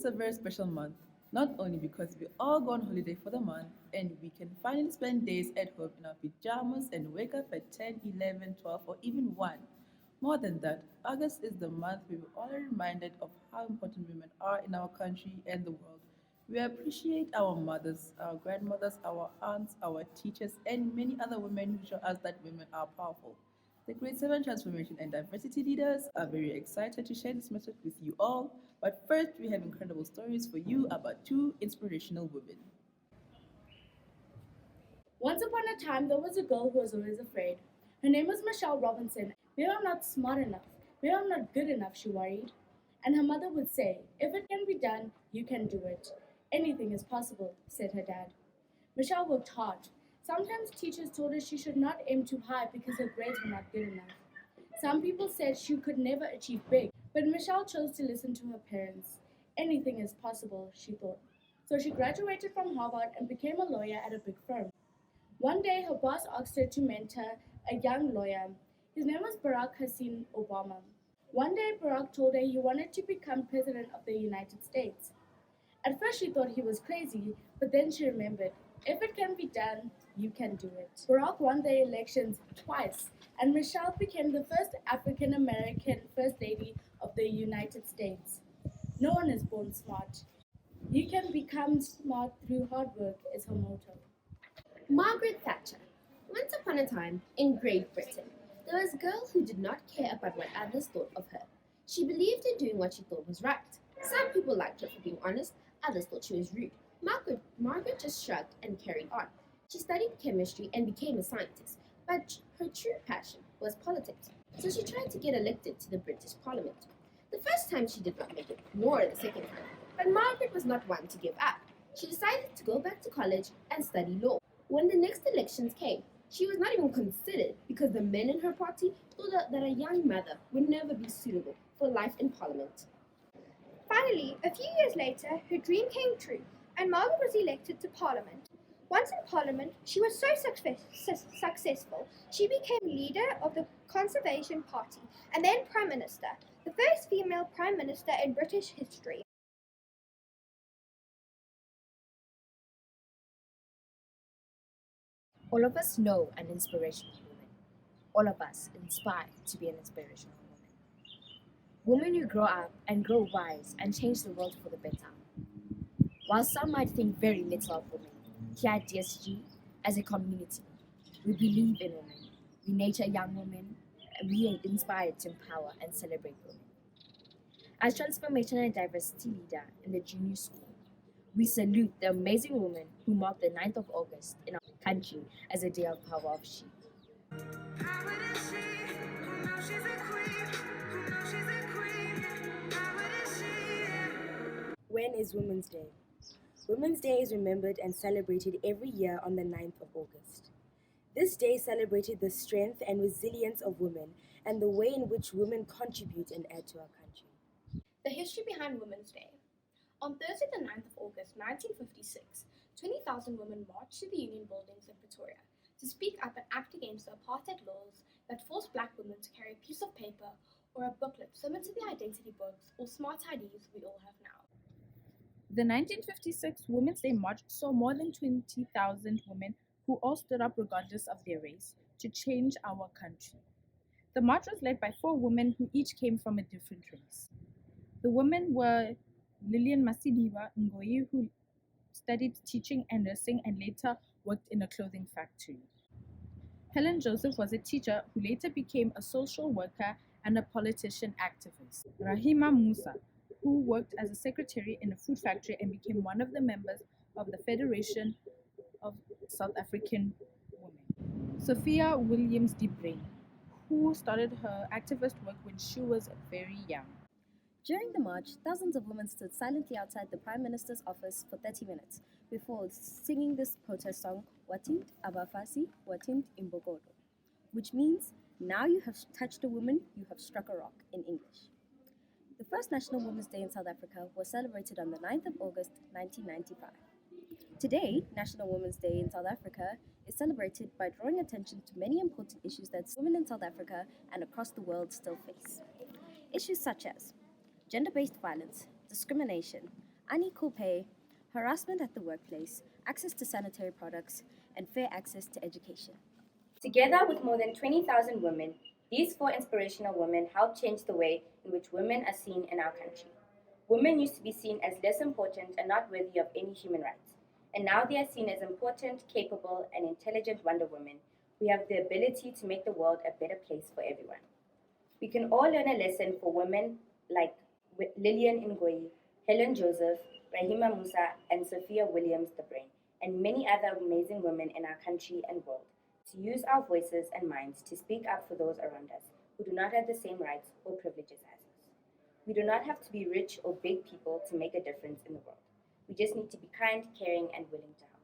a very special month, not only because we all go on holiday for the month and we can finally spend days at home in our pajamas and wake up at 10, 11, 12, or even 1. More than that, August is the month we were all reminded of how important women are in our country and the world. We appreciate our mothers, our grandmothers, our aunts, our teachers, and many other women who show us that women are powerful. The Grade 7 Transformation and Diversity leaders are very excited to share this message with you all. But first, we have incredible stories for you about two inspirational women. Once upon a time, there was a girl who was always afraid. Her name was Michelle Robinson. Maybe I'm not smart enough. Maybe I'm not good enough, she worried. And her mother would say, if it can be done, you can do it. Anything is possible, said her dad. Michelle worked hard. Sometimes teachers told her she should not aim too high because her grades were not good enough. Some people said she could never achieve big, but Michelle chose to listen to her parents. Anything is possible, she thought. So she graduated from Harvard and became a lawyer at a big firm. One day, her boss asked her to mentor a young lawyer. His name was Barack Hussein Obama. One day, Barack told her he wanted to become president of the United States. At first, she thought he was crazy, but then she remembered if it can be done, you can do it. Barack won the elections twice, and Michelle became the first African American First Lady of the United States. No one is born smart. You can become smart through hard work, is her motto. Margaret Thatcher. Once upon a time, in Great Britain, there was a girl who did not care about what others thought of her. She believed in doing what she thought was right. Some people liked her for being honest, others thought she was rude. Margaret just shrugged and carried on. She studied chemistry and became a scientist, but her true passion was politics. So she tried to get elected to the British Parliament. The first time she did not make it, nor the second time. But Margaret was not one to give up. She decided to go back to college and study law. When the next elections came, she was not even considered because the men in her party thought that a young mother would never be suitable for life in Parliament. Finally, a few years later, her dream came true, and Margaret was elected to Parliament. Once in Parliament, she was so successful, she became leader of the Conservation Party and then Prime Minister, the first female Prime Minister in British history. All of us know an inspirational woman. All of us inspire to be an inspirational woman. Women who grow up and grow wise and change the world for the better. While some might think very little of women, here at DSG, as a community, we believe in women, we nurture young women, and we are inspired to empower and celebrate women. As transformation and diversity leader in the junior school, we salute the amazing women who mark the 9th of August in our country as a day of power of she. When is Women's Day? Women's Day is remembered and celebrated every year on the 9th of August. This day celebrated the strength and resilience of women and the way in which women contribute and add to our country. The history behind Women's Day. On Thursday, the 9th of August 1956, 20,000 women marched to the Union buildings in Pretoria to speak up and act against the apartheid laws that forced black women to carry a piece of paper or a booklet similar to the identity books or smart IDs we all have now. The 1956 Women's Day March saw more than 20,000 women who all stood up regardless of their race to change our country. The march was led by 4 women who each came from a different race. The women were Lillian Masidiwa Ngoyi, who studied teaching and nursing and later worked in a clothing factory. Helen Joseph was a teacher who later became a social worker and a politician activist. Rahima Musa, who worked as a secretary in a food factory and became one of the members of the Federation of South African Women. Sophia Williams de Bruyn, who started her activist work when she was very young. During the march, thousands of women stood silently outside the Prime Minister's office for 30 minutes before singing this protest song, Watimd Abafasi, Watimd Imbogodo, which means, now you have touched a woman, you have struck a rock in English. The first National Women's Day in South Africa was celebrated on the 9th of August 1995. Today, National Women's Day in South Africa is celebrated by drawing attention to many important issues that women in South Africa and across the world still face. Issues such as gender-based violence, discrimination, unequal pay, harassment at the workplace, access to sanitary products, and fair access to education. Together with more than 20,000 women, these four inspirational women helped change the way in which women are seen in our country. Women used to be seen as less important and not worthy of any human rights, and now they are seen as important, capable, and intelligent Wonder Women who have the ability to make the world a better place for everyone. We can all learn a lesson for women like Lillian Ngoyi, Helen Joseph, Rahima Musa, and Sophia Williams the Brain, and many other amazing women in our country and world, to use our voices and minds to speak up for those around us who do not have the same rights or privileges as us. We do not have to be rich or big people to make a difference in the world. We just need to be kind, caring, and willing to help.